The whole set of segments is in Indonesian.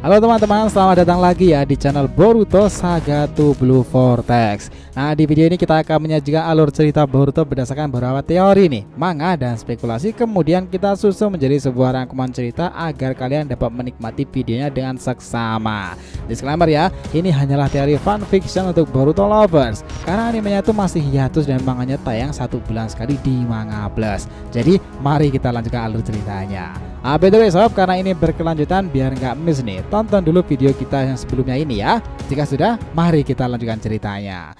Halo teman-teman, selamat datang lagi ya di channel Boruto Saga to Blue Vortex. Nah, di video ini kita akan menyajikan alur cerita Boruto berdasarkan beberapa teori nih, manga dan spekulasi. Kemudian kita susun menjadi sebuah rangkuman cerita agar kalian dapat menikmati videonya dengan seksama. Disclaimer ya, ini hanyalah teori fanfiction untuk Boruto lovers, karena animenya itu masih hiatus dan manganya tayang 1 bulan sekali di Manga Plus. Jadi mari kita lanjutkan alur ceritanya. By the way sob, karena ini berkelanjutan biar nggak miss nih, tonton dulu video kita yang sebelumnya ini ya. Jika sudah, mari kita lanjutkan ceritanya.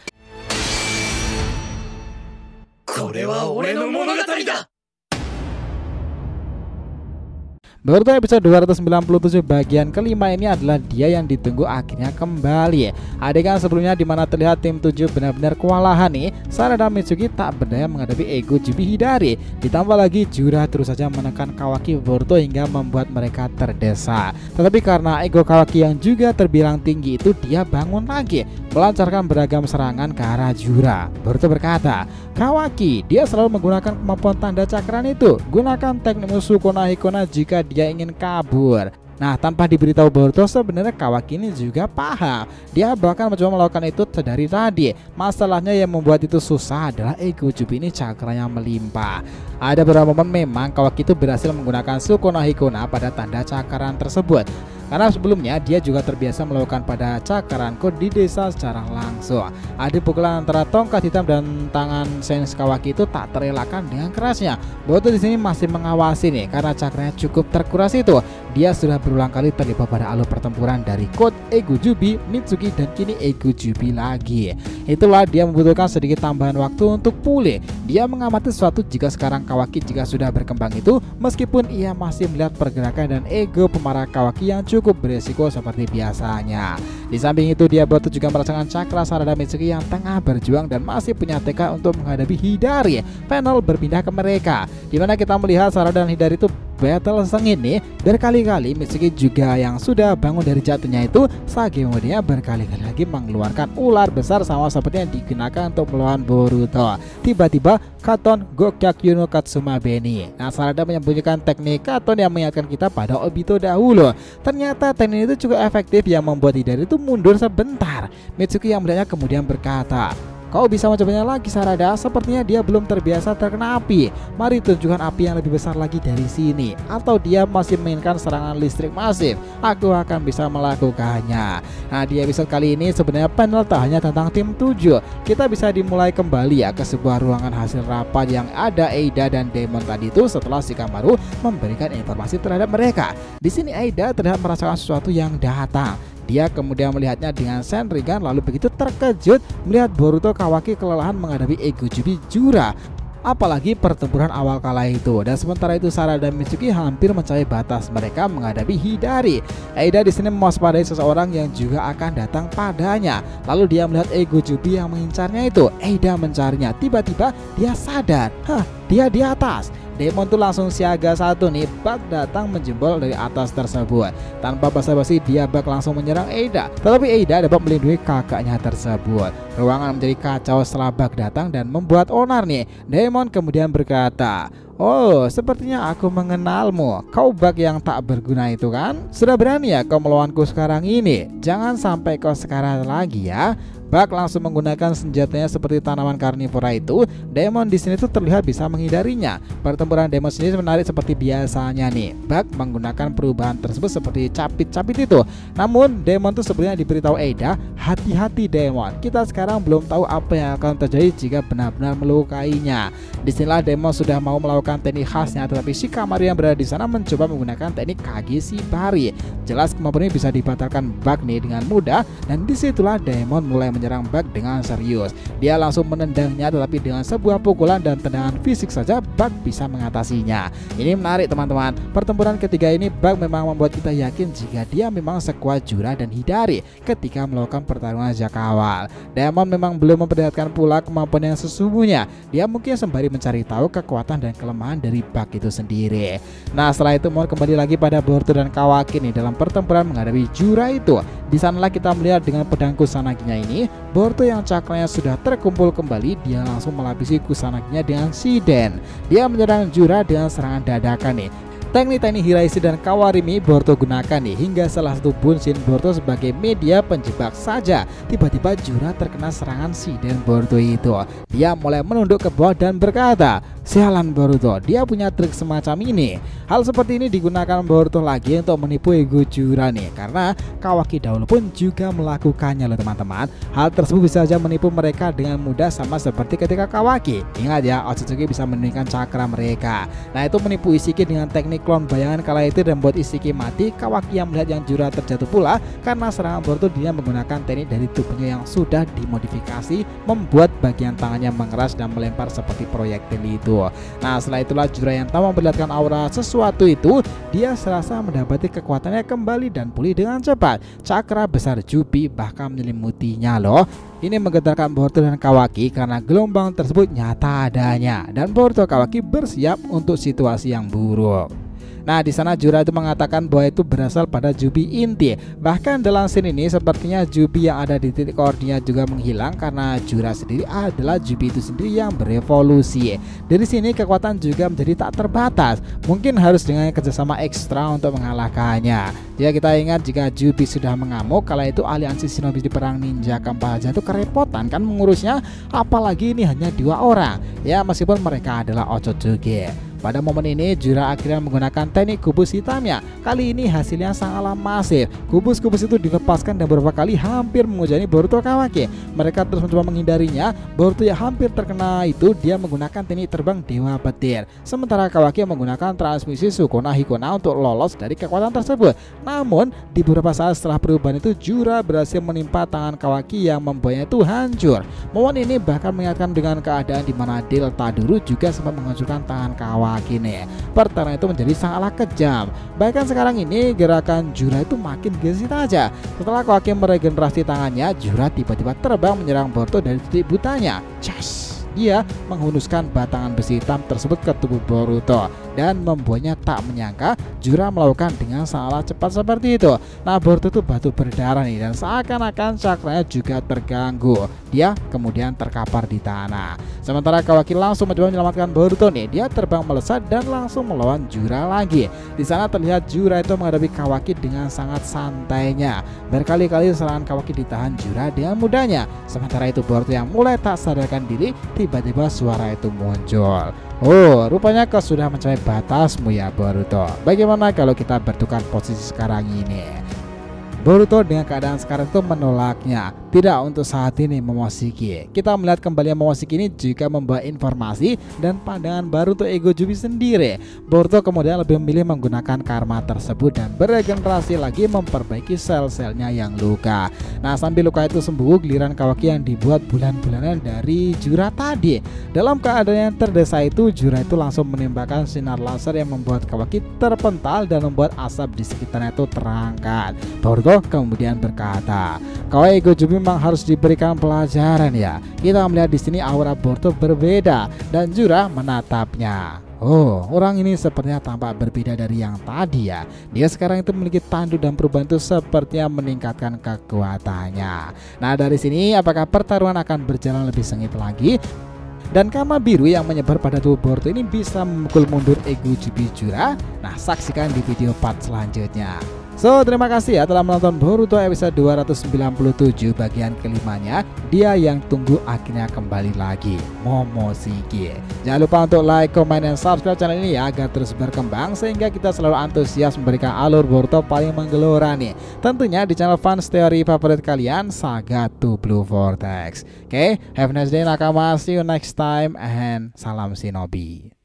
Boruto episode 297 bagian kelima ini adalah dia yang ditunggu akhirnya kembali. Adegan sebelumnya dimana terlihat tim 7 benar-benar kewalahan nih. Sarada dan Mitsuki tak berdaya menghadapi ego Jubi Hidari. Ditambah lagi Jura terus saja menekan Kawaki Boruto hingga membuat mereka terdesak. Tetapi karena ego Kawaki yang juga terbilang tinggi itu, dia bangun lagi melancarkan beragam serangan ke arah Jura. Boruto berkata, "Kawaki, dia selalu menggunakan kemampuan tanda cakran itu. Gunakan teknik Sukuna Hikona jika dia ingin kabur." Nah, tanpa diberitahu Boruto, sebenarnya Kawaki ini juga paham. Dia bahkan mencoba melakukan itu dari tadi. Masalahnya yang membuat itu susah adalah ego Jubi ini cakranya melimpah. Ada beberapa momen memang Kawaki itu berhasil menggunakan Sukuna Hikona pada tanda cakaran tersebut, karena sebelumnya dia juga terbiasa melakukan pada cakaranku di desa secara langsung. Ada pukulan antara tongkat hitam dan tangan Sensei Kawaki itu tak terelakkan dengan kerasnya. Boruto di sini masih mengawasi nih, karena cakranya cukup terkuras itu. Dia sudah berulang kali terlibat pada alur pertempuran dari Code, Ego Jubi, Mitsuki, dan kini Ego Jubi lagi. Itulah dia membutuhkan sedikit tambahan waktu untuk pulih. Dia mengamati sesuatu jika sekarang Kawaki jika sudah berkembang itu, meskipun ia masih melihat pergerakan dan ego pemarah Kawaki yang cukup beresiko seperti biasanya. Di samping itu, dia Boruto juga merasakan cakra Sarada Mitsuki yang tengah berjuang dan masih punya tekad untuk menghadapi Hidari. Panel berpindah ke mereka, dimana kita melihat Sarada dan Hidari itu battle sengit nih. Berkali-kali Mitsuki juga yang sudah bangun dari jatuhnya itu, Sage kemudian berkali-kali lagi mengeluarkan ular besar sama seperti yang digunakan untuk melawan Boruto. Tiba-tiba Katon Gokyaku no Katsuma Beni. Nah, Sarada menyembunyikan teknik Katon yang mengingatkan kita pada Obito dahulu. Ternyata teknik itu cukup efektif yang membuat Hidari itu mundur sebentar. Mitsuki yang melihatnya kemudian berkata, "Kau bisa mencobanya lagi Sarada, sepertinya dia belum terbiasa terkena api. Mari tunjukkan api yang lebih besar lagi dari sini. Atau dia masih menginginkan serangan listrik masif, aku akan bisa melakukannya." Nah, di episode kali ini sebenarnya panel tak hanya tentang tim 7. Kita bisa dimulai kembali ya ke sebuah ruangan hasil rapat yang ada Eida dan Demon tadi itu setelah Shikamaru memberikan informasi terhadap mereka. Di sini Eida terlihat merasakan sesuatu yang datang. Dia kemudian melihatnya dengan Senrigan, lalu begitu terkejut melihat Boruto Kawaki kelelahan menghadapi Ego Jubi Jura. Apalagi pertempuran awal kala itu. Dan sementara itu Sarada dan Mitsuki hampir mencapai batas mereka menghadapi Hidari. Eida di sini mewaspadai seseorang yang juga akan datang padanya. Lalu dia melihat Ego Jubi yang mengincarnya itu. Eida mencarinya. Tiba-tiba dia sadar, dia di atas. Demon tuh langsung siaga satu nih. Bug datang menjebol dari atas tersebut. Tanpa basa-basi dia bug langsung menyerang Eida. Tetapi Eida dapat melindungi kakaknya tersebut. Ruangan menjadi kacau setelah bug datang dan membuat onar nih. Demon kemudian berkata, "Oh, sepertinya aku mengenalmu. Kau bug yang tak berguna itu kan? Sudah berani ya kau melawanku sekarang ini? Jangan sampai kau sekarang lagi ya." Bug langsung menggunakan senjatanya seperti tanaman karnivora itu. Demon di sini tuh terlihat bisa menghindarinya. Pertempuran Demon sendiri menarik seperti biasanya nih. Bug menggunakan perubahan tersebut seperti capit-capit itu. Namun Demon tuh sebelumnya diberitahu Eida, "Hati-hati Demon. Kita sekarang belum tahu apa yang akan terjadi jika benar-benar melukainya." Disinilah Demon sudah mau melakukan teknik khasnya, tetapi Shikamaru yang berada di sana mencoba menggunakan teknik Kage Shibari. Jelas kemampuan ini bisa dibatalkan Bug nih dengan mudah, dan disitulah Demon mulai menyerang Bug dengan serius. Dia langsung menendangnya, tetapi dengan sebuah pukulan dan tendangan fisik saja Bug bisa mengatasinya. Ini menarik teman-teman. Pertempuran ketiga ini Bug memang membuat kita yakin jika dia memang sekuat Jura dan Hidari ketika melakukan pertarungan sejak awal. Demon memang belum memperlihatkan pula kemampuan yang sesungguhnya. Dia mungkin sembari mencari tahu kekuatan dan kelemahan dari Bug itu sendiri. Nah, setelah itu mohon kembali lagi pada Boruto dan Kawaki nih dalam pertempuran menghadapi Jura itu. Di sanalah kita melihat dengan pedang Kusanaginya ini, Boruto yang cakranya sudah terkumpul kembali, dia langsung melapisi Kusanaginya dengan Shiden. Dia menyerang Jura dengan serangan dadakan nih. Teknik-teknik Hiraishi dan Kawarimi Boruto gunakan nih, hingga salah satu Bunshin Boruto sebagai media penjebak saja. Tiba-tiba Jura terkena serangan Shiden Boruto itu. Dia mulai menunduk ke bawah dan berkata, "Sialan Boruto, dia punya trik semacam ini." Hal seperti ini digunakan Boruto lagi untuk menipu ego Jura nih, karena Kawaki dahulu pun juga melakukannya loh teman-teman. Hal tersebut bisa saja menipu mereka dengan mudah, sama seperti ketika Kawaki. Ingat ya, Otsutsuki bisa meningkatkan cakra mereka. Nah, itu menipu Ishiki dengan teknik klon bayangan kala itu dan buat Ishiki mati. Kawaki yang melihat yang Jura terjatuh pula karena serangan Boruto, dia menggunakan teknik dari tubuhnya yang sudah dimodifikasi, membuat bagian tangannya mengeras dan melempar seperti proyektil itu. Nah, setelah itulah Jura yang tahu memperlihatkan aura sesuatu itu, dia serasa mendapati kekuatannya kembali dan pulih dengan cepat. Cakra besar Jubi bahkan menyelimutinya loh. Ini menggetarkan Boruto dan Kawaki karena gelombang tersebut nyata adanya, dan Boruto Kawaki bersiap untuk situasi yang buruk. Nah, di sana Jura itu mengatakan bahwa itu berasal pada Jubi inti. Bahkan dalam scene ini sepertinya Jubi yang ada di titik koordinat juga menghilang karena Jura sendiri adalah Jubi itu sendiri yang berevolusi. Dari sini kekuatan juga menjadi tak terbatas. Mungkin harus dengan kerjasama ekstra untuk mengalahkannya. Ya, kita ingat jika Jubi sudah mengamuk, kala itu aliansi shinobi di perang ninja keempat aja itu kerepotan kan mengurusnya, apalagi ini hanya 2 orang. Ya, meskipun mereka adalah Otsutsuki. Pada momen ini Jura akhirnya menggunakan teknik kubus hitamnya. Kali ini hasilnya sangatlah masif. Kubus-kubus itu dilepaskan dan beberapa kali hampir menghujani Boruto Kawaki. Mereka terus mencoba menghindarinya. Boruto yang hampir terkena itu, dia menggunakan teknik terbang Dewa Petir. Sementara Kawaki menggunakan transmisi Sukuna Hikona untuk lolos dari kekuatan tersebut. Namun di beberapa saat setelah perubahan itu, Jura berhasil menimpa tangan Kawaki yang membuatnya itu hancur. Momen ini bahkan mengingatkan dengan keadaan di mana Delta Duru juga sempat menghancurkan tangan Kawaki nih. Pertarungan itu menjadi sangatlah kejam. Bahkan sekarang ini gerakan Jura itu makin gesit aja. Setelah Kawaki meregenerasi tangannya, Jura tiba-tiba terbang menyerang Boruto dari titik butanya. Cas! Dia menghunuskan batangan besi hitam tersebut ke tubuh Boruto dan membuatnya tak menyangka Jura melakukan dengan sangat cepat seperti itu. Nah, Boruto itu batu berdarah nih, dan seakan-akan cakranya juga terganggu. Dia kemudian terkapar di tanah. Sementara Kawaki langsung mencoba menyelamatkan Boruto nih. Dia terbang melesat dan langsung melawan Jura lagi. Di sana terlihat Jura itu menghadapi Kawaki dengan sangat santainya. Berkali-kali serangan Kawaki ditahan Jura dengan mudahnya. Sementara itu Boruto yang mulai tak sadarkan diri, tiba-tiba suara itu muncul. Oh, rupanya kau sudah mencapai batasmu ya Boruto. Bagaimana kalau kita bertukar posisi sekarang ini? Boruto dengan keadaan sekarang itu menolaknya. Tidak untuk saat ini Momoshiki. Kita melihat kembali Momoshiki ini juga membawa informasi dan pandangan baru untuk ego Jubi sendiri. Boruto kemudian lebih memilih menggunakan karma tersebut dan beregenerasi lagi, memperbaiki sel-selnya yang luka. Nah, sambil luka itu sembuh, giliran Kawaki yang dibuat bulan-bulanan dari Jura tadi. Dalam keadaan yang terdesak itu, Jura itu langsung menembakkan sinar laser yang membuat Kawaki terpental dan membuat asap di sekitarnya itu terangkat. Boruto kemudian berkata, "Kau ego Jubi memang harus diberikan pelajaran ya." Kita melihat di sini aura Boruto berbeda dan Jura menatapnya. Oh, orang ini sepertinya tampak berbeda dari yang tadi ya. Dia sekarang itu memiliki tanduk dan perubahan itu sepertinya meningkatkan kekuatannya. Nah, dari sini apakah pertarungan akan berjalan lebih sengit lagi? Dan karma biru yang menyebar pada tubuh Boruto ini bisa memukul mundur ego Jubi Jura? Nah, saksikan di video part selanjutnya. So, terima kasih ya telah menonton Boruto episode 297 bagian kelimanya. Dia yang tunggu akhirnya kembali lagi, Momoshiki. Jangan lupa untuk like, comment, dan subscribe channel ini ya, agar terus berkembang sehingga kita selalu antusias memberikan alur Boruto paling menggelora nih. Tentunya di channel fans teori favorit kalian, Saga to Blue Vortex. Oke, have a nice day nakama, see you next time, and salam shinobi.